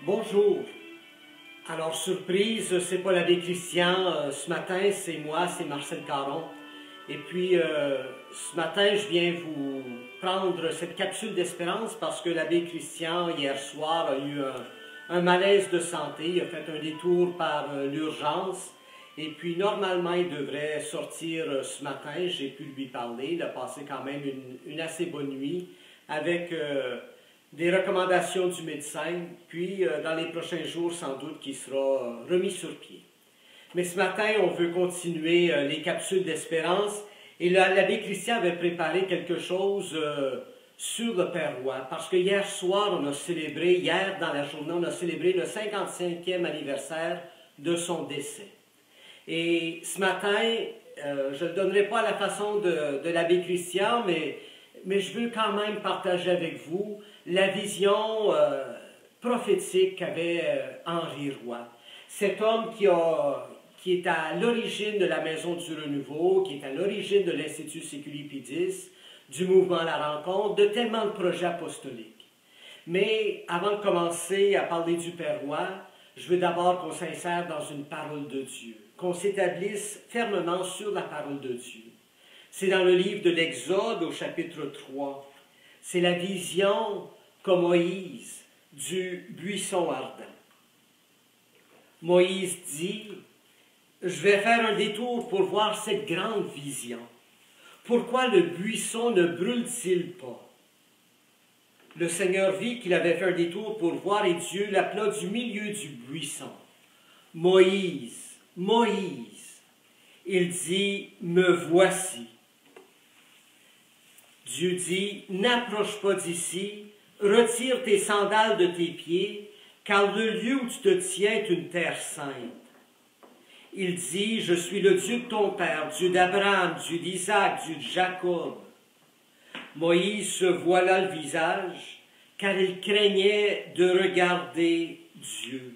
Bonjour. Alors, surprise, c'est pas l'abbé Christian. Ce matin, c'est moi, c'est Marcel Caron. Et puis, ce matin, je viens vous prendre cette capsule d'espérance parce que l'abbé Christian, hier soir, a eu un malaise de santé. Il a fait un détour par l'urgence. Et puis, normalement, il devrait sortir ce matin. J'ai pu lui parler. Il a passé quand même une assez bonne nuit avec des recommandations du médecin. Puis, dans les prochains jours, sans doute qu'il sera remis sur pied. Mais ce matin, on veut continuer les capsules d'espérance. Et l'abbé Christian avait préparé quelque chose sur le Père Roi. Parce que hier soir, hier dans la journée, on a célébré le 55e anniversaire de son décès. Et ce matin, je ne le donnerai pas à la façon de l'abbé Christian, mais je veux quand même partager avec vous la vision prophétique qu'avait Henri Roy. Cet homme qui est à l'origine de la Maison du Renouveau, qui est à l'origine de l'Institut Seculi Pidis, du mouvement La Rencontre, de tellement de projets apostoliques. Mais avant de commencer à parler du Père Roi, je veux d'abord qu'on s'insère dans une parole de Dieu, qu'on s'établisse fermement sur la parole de Dieu. C'est dans le livre de l'Exode au chapitre 3. C'est la vision qu'a Moïse du buisson ardent. Moïse dit: je vais faire un détour pour voir cette grande vision. Pourquoi le buisson ne brûle-t-il pas? Le Seigneur vit qu'il avait fait un détour pour voir et Dieu l'appela du milieu du buisson. Moïse, Moïse. Il dit: me voici. Dieu dit: n'approche pas d'ici, retire tes sandales de tes pieds, car le lieu où tu te tiens est une terre sainte. Il dit: je suis le Dieu de ton père, Dieu d'Abraham, Dieu d'Isaac, Dieu de Jacob. Moïse se voila le visage, car il craignait de regarder Dieu.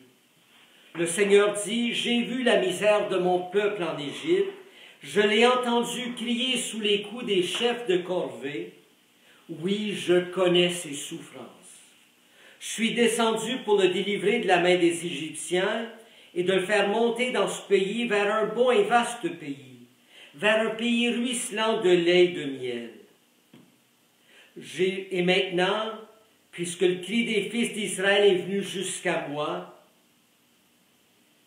Le Seigneur dit: j'ai vu la misère de mon peuple en Égypte, je l'ai entendu crier sous les coups des chefs de corvée. Oui, je connais ses souffrances. Je suis descendu pour le délivrer de la main des Égyptiens et de le faire monter dans ce pays vers un bon et vaste pays, vers un pays ruisselant de lait et de miel. Et maintenant, puisque le cri des fils d'Israël est venu jusqu'à moi,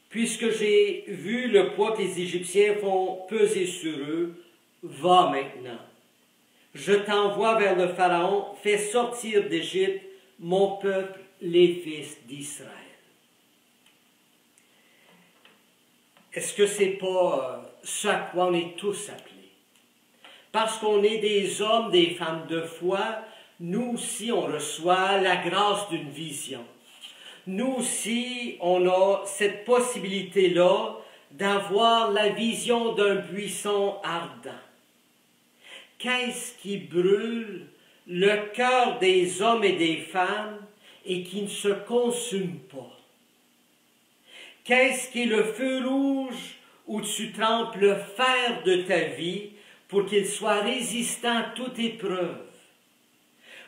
puisque j'ai vu le poids que les Égyptiens font peser sur eux, va maintenant. Je t'envoie vers le Pharaon, fais sortir d'Égypte mon peuple, les fils d'Israël. Est-ce que ce n'est pas ce à quoi on est tous appelés? Parce qu'on est des hommes, des femmes de foi, nous aussi on reçoit la grâce d'une vision. Nous aussi, on a cette possibilité-là d'avoir la vision d'un buisson ardent. Qu'est-ce qui brûle le cœur des hommes et des femmes et qui ne se consume pas? Qu'est-ce qui est le feu rouge où tu trempes le fer de ta vie pour qu'il soit résistant à toute épreuve?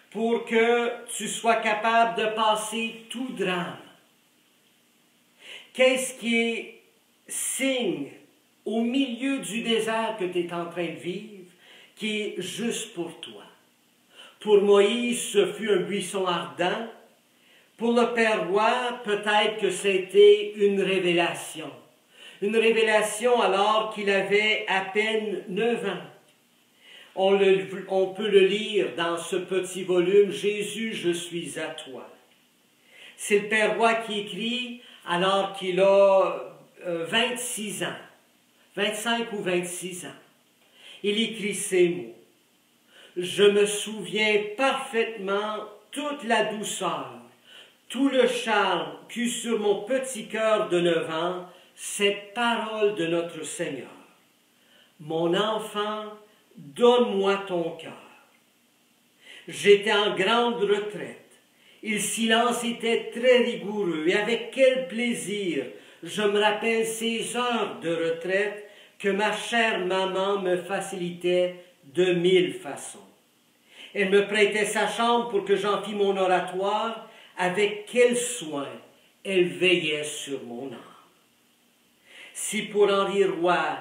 Pour que tu sois capable de passer tout drame. Qu'est-ce qui est signe au milieu du désert que tu es en train de vivre, qui est juste pour toi? Pour Moïse, ce fut un buisson ardent. Pour le Père Roi, peut-être que c'était une révélation. Une révélation alors qu'il avait à peine 9 ans. On peut le lire dans ce petit volume, « Jésus, je suis à toi ». C'est le Père Roi qui écrit alors qu'il a 26 ans, 25 ou 26 ans. Il écrit ces mots. « Je me souviens parfaitement toute la douceur, tout le charme qu'eut sur mon petit cœur de 9 ans cette parole de notre Seigneur. Mon enfant, donne-moi ton cœur. J'étais en grande retraite. Et le silence était très rigoureux. Et avec quel plaisir je me rappelle ces heures de retraite que ma chère maman me facilitait de 1000 façons. Elle me prêtait sa chambre pour que j'en fis mon oratoire. Avec quel soin elle veillait sur mon âme. Si pour Henri Roy,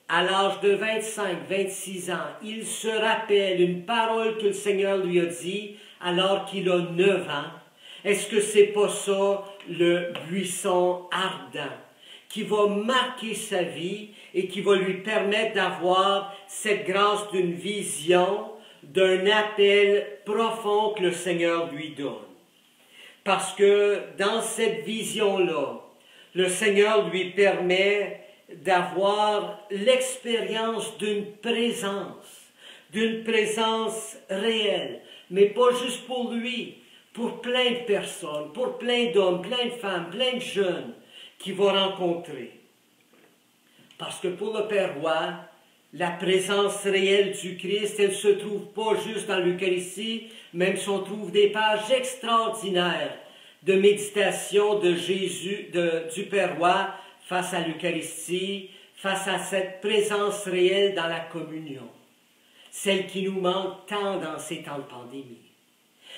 à l'âge de 25-26 ans, il se rappelle une parole que le Seigneur lui a dit alors qu'il a 9 ans, est-ce que c'est pas ça le buisson ardent qui va marquer sa vie et qui va lui permettre d'avoir cette grâce d'une vision, d'un appel profond que le Seigneur lui donne? Parce que dans cette vision-là, le Seigneur lui permet d'avoir l'expérience d'une présence réelle, mais pas juste pour lui, pour plein de personnes, pour plein d'hommes, plein de femmes, plein de jeunes qu'il va rencontrer. Parce que pour le Père Roy, la présence réelle du Christ, elle ne se trouve pas juste dans l'Eucharistie, même si on trouve des pages extraordinaires de méditation de Jésus, du Père Roy face à l'Eucharistie, face à cette présence réelle dans la communion, celle qui nous manque tant dans ces temps de pandémie.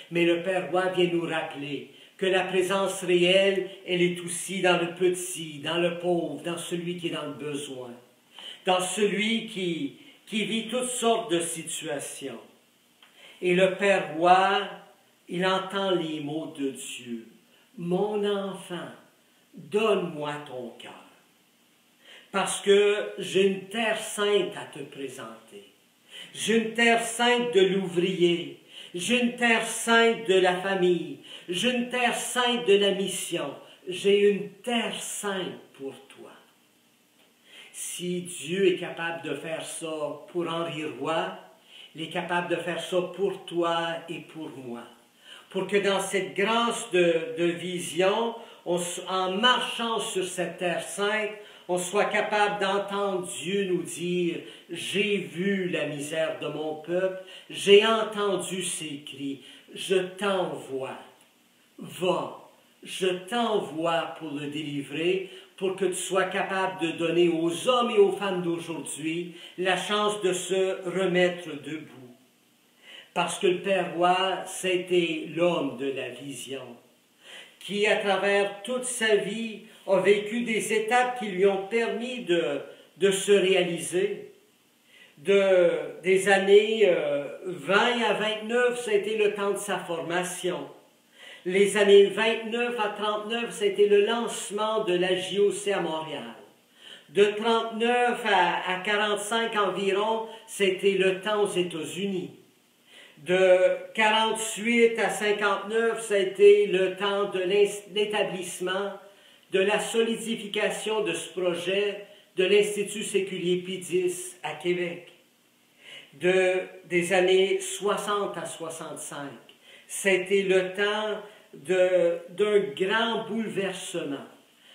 Mais le Père Roy vient nous rappeler que la présence réelle, elle est aussi dans le petit, dans le pauvre, dans celui qui est dans le besoin, dans celui qui vit toutes sortes de situations. Et le Père Roy, il entend les mots de Dieu. « Mon enfant, donne-moi ton cœur, parce que j'ai une terre sainte à te présenter. J'ai une terre sainte de l'ouvrier, j'ai une terre sainte de la famille, j'ai une terre sainte de la mission, j'ai une terre sainte pour toi. » Si Dieu est capable de faire ça pour Henri Roy, il est capable de faire ça pour toi et pour moi. Pour que dans cette grâce de vision, en marchant sur cette terre sainte, on soit capable d'entendre Dieu nous dire « J'ai vu la misère de mon peuple, j'ai entendu ses cris, je t'envoie, va, je t'envoie pour le délivrer, pour que tu sois capable de donner aux hommes et aux femmes d'aujourd'hui la chance de se remettre debout. » Parce que le Père Roy, c'était l'homme de la vision, qui, à travers toute sa vie, a vécu des étapes qui lui ont permis de se réaliser. Des années 20 à 29, ça a été le temps de sa formation. Les années 29 à 39, ça a été le lancement de la JOC à Montréal. De 39 à 45 environ, c'était le temps aux États-Unis. De 48 à 59, ça a été le temps de l'établissement, de la solidification de ce projet de l'Institut séculier Pie X à Québec. Des années 60 à 65, c'était le temps d'un grand bouleversement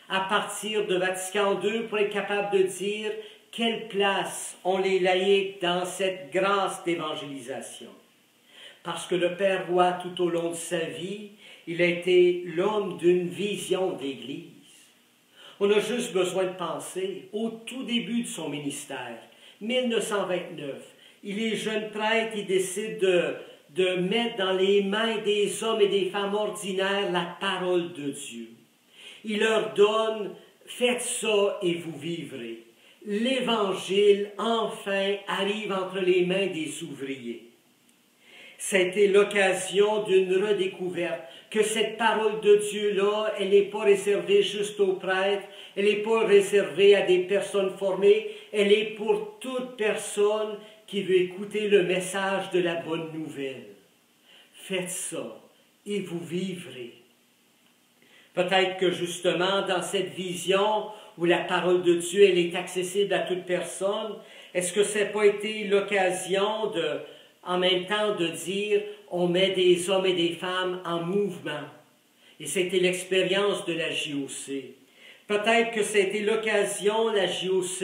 à partir de Vatican II pour être capable de dire quelle place ont les laïcs dans cette grâce d'évangélisation. Parce que le Père Roy, tout au long de sa vie, il a été l'homme d'une vision d'Église. On a juste besoin de penser au tout début de son ministère, 1929. Il est jeune prêtre, il décide de mettre dans les mains des hommes et des femmes ordinaires la parole de Dieu. Il leur donne « Faites ça et vous vivrez ». L'Évangile, enfin, arrive entre les mains des ouvriers. C'était l'occasion d'une redécouverte, que cette parole de Dieu-là, elle n'est pas réservée juste aux prêtres, elle n'est pas réservée à des personnes formées, elle est pour toute personne qui veut écouter le message de la bonne nouvelle. Faites ça et vous vivrez. Peut-être que justement, dans cette vision où la parole de Dieu, elle est accessible à toute personne, est-ce que ça n'a pas été l'occasion en même temps de dire, on met des hommes et des femmes en mouvement. Et c'était l'expérience de la JOC. Peut-être que c'était l'occasion, la JOC,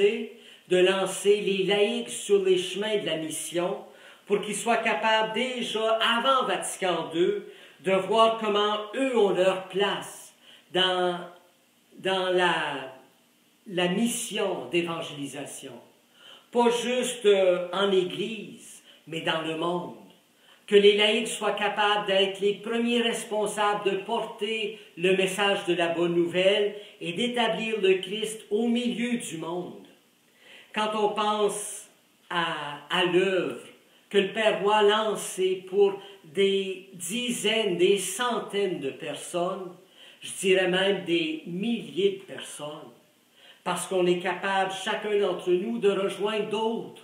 de lancer les laïcs sur les chemins de la mission pour qu'ils soient capables déjà, avant Vatican II, de voir comment eux ont leur place dans la mission d'évangélisation. Pas juste en Église, mais dans le monde. que les laïcs soient capables d'être les premiers responsables de porter le message de la bonne nouvelle et d'établir le Christ au milieu du monde. Quand on pense à l'œuvre que le Père Roy a lancée pour des dizaines, des centaines de personnes, je dirais même des milliers de personnes, parce qu'on est capable, chacun d'entre nous, de rejoindre d'autres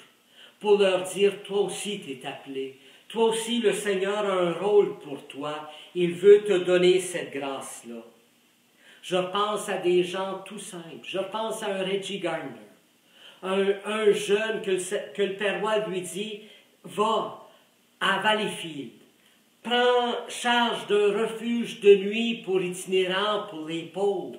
pour leur dire, toi aussi t'es appelé, toi aussi le Seigneur a un rôle pour toi, il veut te donner cette grâce-là. Je pense à des gens tout simples, je pense à un Reggie Gardner, un jeune que le Père Roy lui dit, va à Valleyfield, prends charge d'un refuge de nuit pour itinérants, pour les pauvres.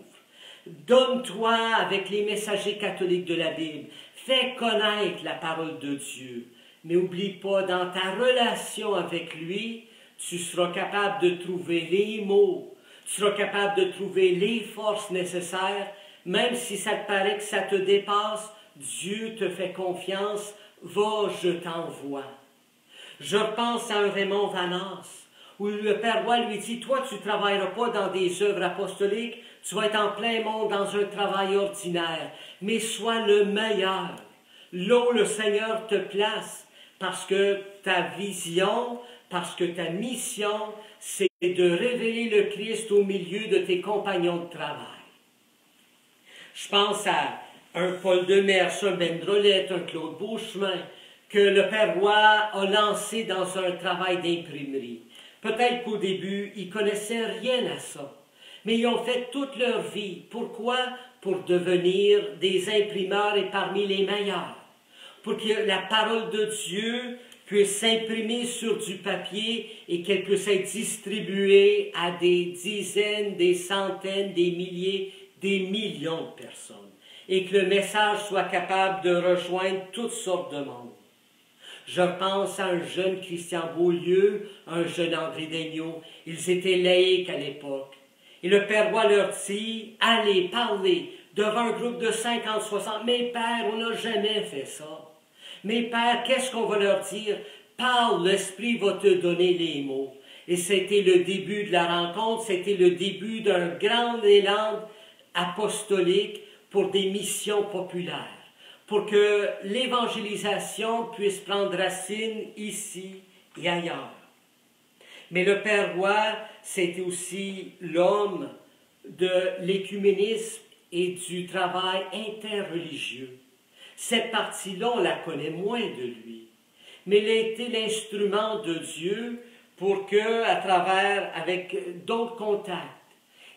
Donne-toi avec les messagers catholiques de la Bible. Fais connaître la parole de Dieu. Mais n'oublie pas, dans ta relation avec lui, tu seras capable de trouver les mots, tu seras capable de trouver les forces nécessaires, même si ça te paraît que ça te dépasse, Dieu te fait confiance, va, je t'envoie. Je pense à un Raymond Vanasse, où le Père Roy lui dit, toi tu ne travailleras pas dans des œuvres apostoliques, tu vas être en plein monde dans un travail ordinaire, mais sois le meilleur, là où le Seigneur te place, parce que ta vision, parce que ta mission, c'est de révéler le Christ au milieu de tes compagnons de travail. Je pense à un Paul Demers, un Ben Drolet, un Claude Beauchemin, que le Père Roy a lancé dans un travail d'imprimerie. Peut-être qu'au début, ils ne connaissaient rien à ça, mais ils ont fait toute leur vie. Pourquoi? Pour devenir des imprimeurs et parmi les meilleurs. Pour que la parole de Dieu puisse s'imprimer sur du papier et qu'elle puisse être distribuée à des dizaines, des centaines, des milliers, des millions de personnes. Et que le message soit capable de rejoindre toutes sortes de monde. Je pense à un jeune Christian Beaulieu, un jeune André Daigneault. Ils étaient laïcs à l'époque. Et le Père Roy leur dit, allez, parlez, devant un groupe de 50, 60. Mais Père, on n'a jamais fait ça. Mais Père, qu'est-ce qu'on va leur dire? Parle, l'Esprit va te donner les mots. Et c'était le début de la rencontre, c'était le début d'un grand élan apostolique pour des missions populaires, pour que l'évangélisation puisse prendre racine ici et ailleurs. Mais le Père Roy, c'était aussi l'homme de l'écuménisme et du travail interreligieux. Cette partie-là, on la connaît moins de lui. Mais il a été l'instrument de Dieu pour que, à travers, avec d'autres contacts,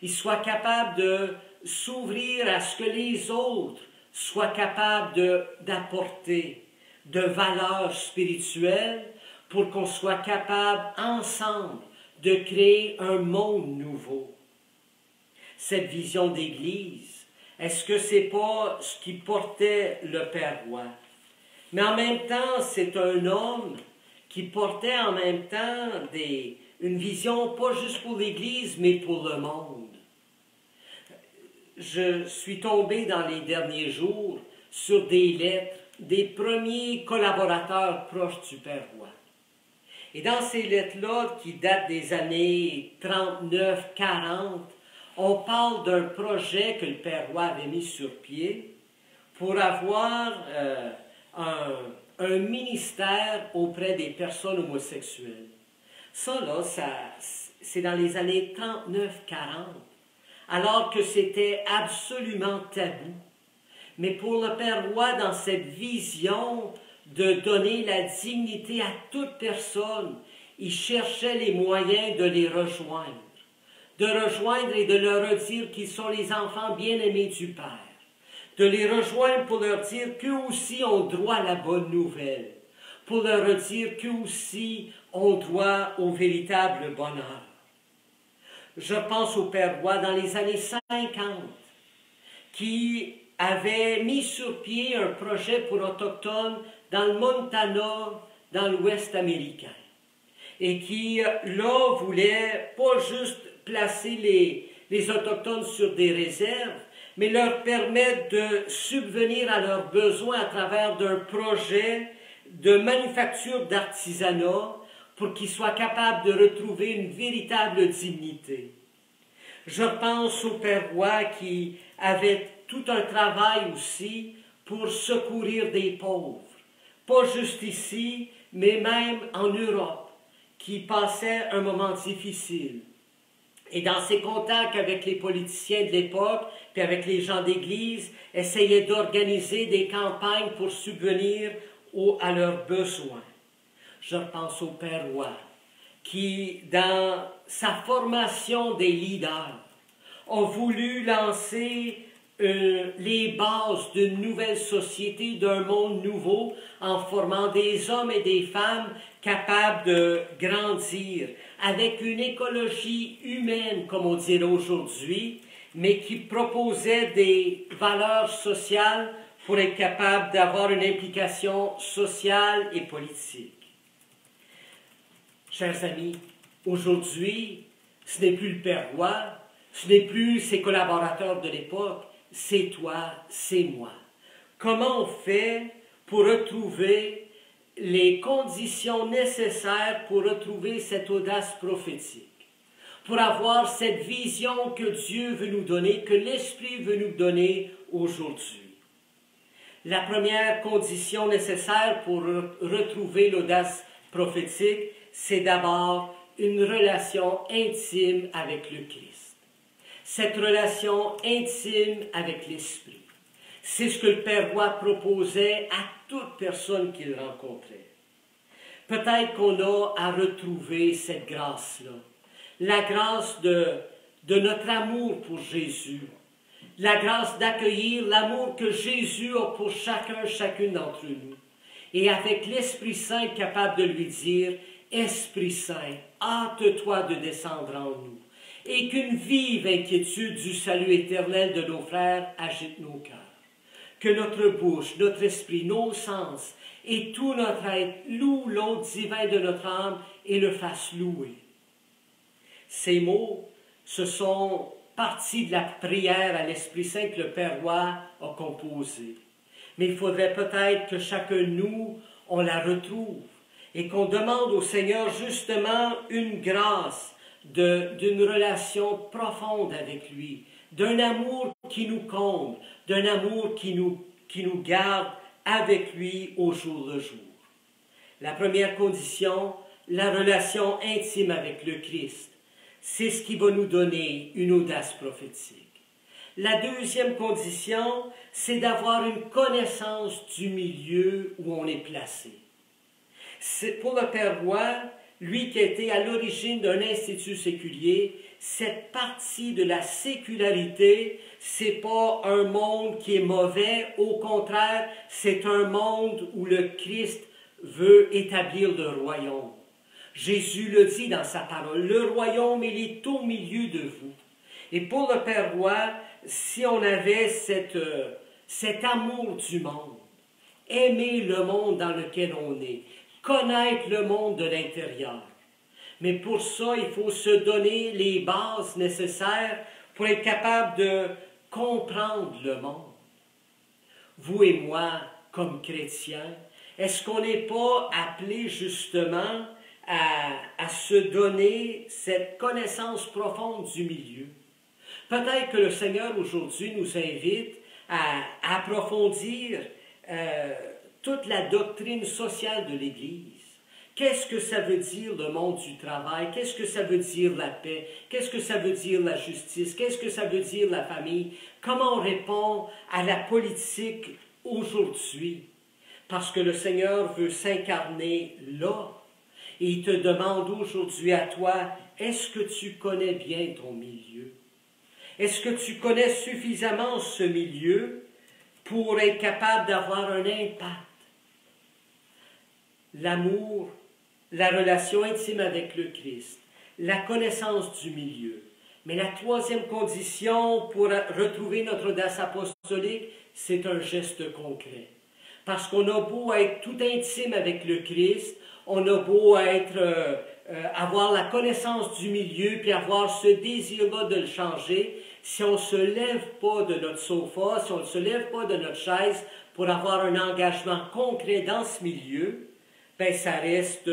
il soit capable de s'ouvrir à ce que les autres soient capables d'apporter de valeurs spirituelles pour qu'on soit capable ensemble de créer un monde nouveau. Cette vision d'Église, est-ce que c'est pas ce qui portait le Père Roy? Mais en même temps, c'est un homme qui portait en même temps une vision pas juste pour l'Église, mais pour le monde. Je suis tombé dans les derniers jours sur des lettres des premiers collaborateurs proches du Père Roy. Et dans ces lettres-là, qui datent des années 39-40, on parle d'un projet que le Père Roy avait mis sur pied pour avoir un ministère auprès des personnes homosexuelles. Ça, là, c'est dans les années 39-40, alors que c'était absolument tabou. Mais pour le Père Roy, dans cette vision de donner la dignité à toute personne, il cherchait les moyens de les rejoindre. De rejoindre et de leur dire qu'ils sont les enfants bien-aimés du Père. De les rejoindre pour leur dire qu'eux aussi ont droit à la bonne nouvelle. Pour leur dire qu'eux aussi ont droit au véritable bonheur. Je pense au Père Roy dans les années 50, qui avait mis sur pied un projet pour Autochtones dans le Montana, dans l'Ouest américain. Et qui, là, voulait pas juste placer les Autochtones sur des réserves, mais leur permettre de subvenir à leurs besoins à travers d'un projet de manufacture d'artisanat pour qu'ils soient capables de retrouver une véritable dignité. Je pense au Père Roy qui avait tout un travail aussi pour secourir des pauvres, pas juste ici, mais même en Europe, qui passaient un moment difficile. Et dans ses contacts avec les politiciens de l'époque, puis avec les gens d'Église, essayait d'organiser des campagnes pour subvenir à leurs besoins. Je pense au Père Roy, qui, dans sa formation des leaders, a voulu lancer les bases d'une nouvelle société, d'un monde nouveau, en formant des hommes et des femmes capables de grandir avec une écologie humaine, comme on dirait aujourd'hui, mais qui proposait des valeurs sociales pour être capable d'avoir une implication sociale et politique. Chers amis, aujourd'hui, ce n'est plus le Père Roy, ce n'est plus ses collaborateurs de l'époque, c'est toi, c'est moi. Comment on fait pour retrouver les conditions nécessaires pour retrouver cette audace prophétique, pour avoir cette vision que Dieu veut nous donner, que l'Esprit veut nous donner aujourd'hui? La première condition nécessaire pour retrouver l'audace prophétique, c'est d'abord une relation intime avec le Christ. Cette relation intime avec l'Esprit. C'est ce que le Père Roy proposait à toute personne qu'il rencontrait. Peut-être qu'on a à retrouver cette grâce-là. La grâce de notre amour pour Jésus. La grâce d'accueillir l'amour que Jésus a pour chacune d'entre nous. Et avec l'Esprit Saint capable de lui dire, Esprit Saint, hâte-toi de descendre en nous. Et qu'une vive inquiétude du salut éternel de nos frères agite nos cœurs. Que notre bouche, notre esprit, nos sens et tout notre être louent l'autre divin de notre âme et le fassent louer. Ces mots, ce sont partie de la prière à l'Esprit Saint que le Père Roy a composée. Mais il faudrait peut-être que chacun de nous, on la retrouve et qu'on demande au Seigneur justement une grâce d'une relation profonde avec lui, d'un amour qui nous comble, d'un amour qui nous garde avec lui au jour le jour. La première condition, la relation intime avec le Christ, c'est ce qui va nous donner une audace prophétique. La deuxième condition, c'est d'avoir une connaissance du milieu où on est placé. C'est pour le Père Roy, lui qui était à l'origine d'un institut séculier, cette partie de la sécularité, c'est pas un monde qui est mauvais, au contraire, c'est un monde où le Christ veut établir le royaume. Jésus le dit dans sa parole, le royaume, il est au milieu de vous. Et pour le Père Roy, si on avait cet amour du monde, aimer le monde dans lequel on est, connaître le monde de l'intérieur. Mais pour ça, il faut se donner les bases nécessaires pour être capable de comprendre le monde. Vous et moi, comme chrétiens, est-ce qu'on n'est pas appelés justement à se donner cette connaissance profonde du milieu? Peut-être que le Seigneur aujourd'hui nous invite à approfondir toute la doctrine sociale de l'Église. Qu'est-ce que ça veut dire le monde du travail? Qu'est-ce que ça veut dire la paix? Qu'est-ce que ça veut dire la justice? Qu'est-ce que ça veut dire la famille? Comment on répond à la politique aujourd'hui? Parce que le Seigneur veut s'incarner là. Et il te demande aujourd'hui à toi, est-ce que tu connais bien ton milieu? Est-ce que tu connais suffisamment ce milieu pour être capable d'avoir un impact? L'amour, la relation intime avec le Christ, la connaissance du milieu. Mais la troisième condition pour retrouver notre audace apostolique, c'est un geste concret. Parce qu'on a beau être tout intime avec le Christ, on a beau avoir la connaissance du milieu, puis avoir ce désir-là de le changer, si on ne se lève pas de notre sofa, si on ne se lève pas de notre chaise pour avoir un engagement concret dans ce milieu, ben ça reste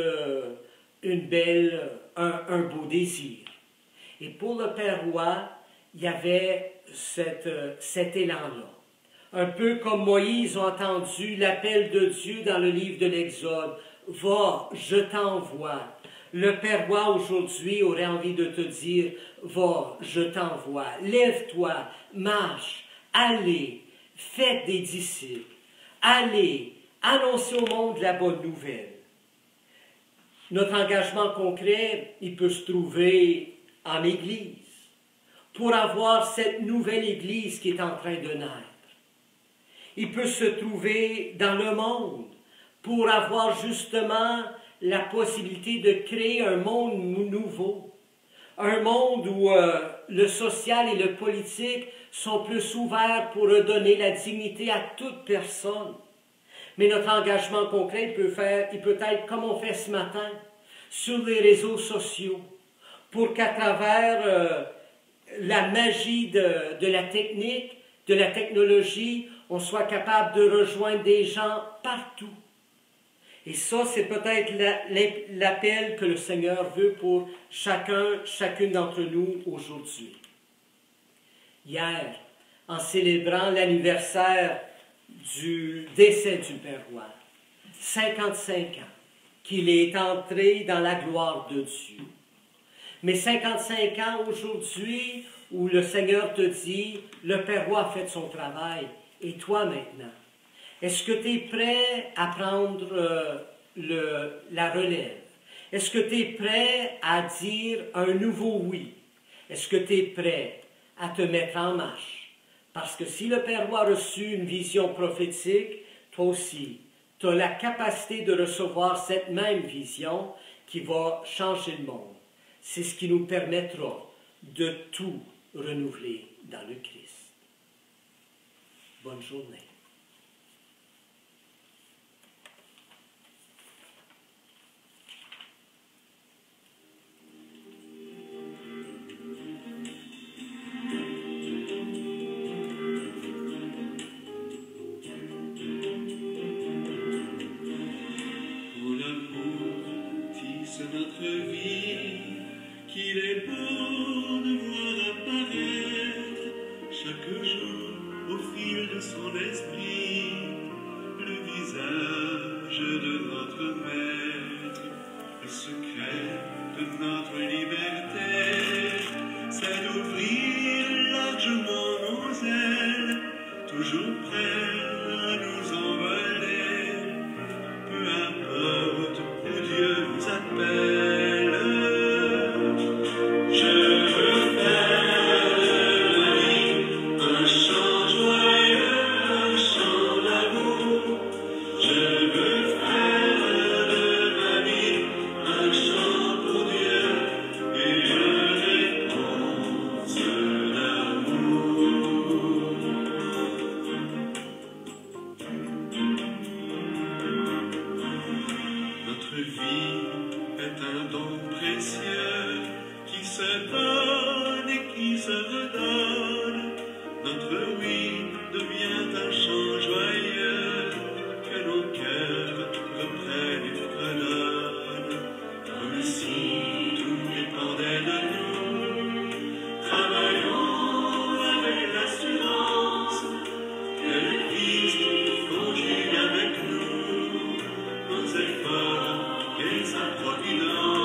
un beau désir. Et pour le Père Roi, il y avait cet élan-là. Un peu comme Moïse a entendu l'appel de Dieu dans le livre de l'Exode. « Va, je t'envoie ». Le Père Roi aujourd'hui aurait envie de te dire « Va, je t'envoie, lève-toi, marche, allez, faites des disciples, allez, annoncez au monde la bonne nouvelle ». Notre engagement concret, il peut se trouver en Église, pour avoir cette nouvelle Église qui est en train de naître. Il peut se trouver dans le monde, pour avoir justement la possibilité de créer un monde nouveau, un monde où le social et le politique sont plus ouverts pour redonner la dignité à toute personne. Mais notre engagement concret il peut être comme on fait ce matin, sur les réseaux sociaux, pour qu'à travers la magie de la technique, de la technologie, on soit capable de rejoindre des gens partout. Et ça, c'est peut-être l'appel que le Seigneur veut pour chacune d'entre nous aujourd'hui. Hier, en célébrant l'anniversaire du décès du Père Roi, 55 ans, qu'il est entré dans la gloire de Dieu. Mais 55 ans aujourd'hui, où le Seigneur te dit, le Père Roi a fait son travail, et toi maintenant? Est-ce que tu es prêt à prendre la relève? Est-ce que tu es prêt à dire un nouveau oui? Est-ce que tu es prêt à te mettre en marche? Parce que si le Père Roi a reçu une vision prophétique, toi aussi, tu as la capacité de recevoir cette même vision qui va changer le monde. C'est ce qui nous permettra de tout renouveler dans le Christ. Bonne journée. Notre vie, qu'il est beau de voir apparaître chaque jour au fil de son esprit le visage de notre Maître. Le secret de notre liberté, c'est d'ouvrir largement nos ailes, toujours prêts à nous envoler, peu importe où Dieu nous appelle. Notre vie est un don précieux qui se donne et qui se redonne. Notre oui devient un chant joyeux que nos cœurs reprennent et fredonnent. Comme si tout dépendait de nous, travaillons avec l'assurance que le Christ conjugue avec nous nos efforts et sa providence.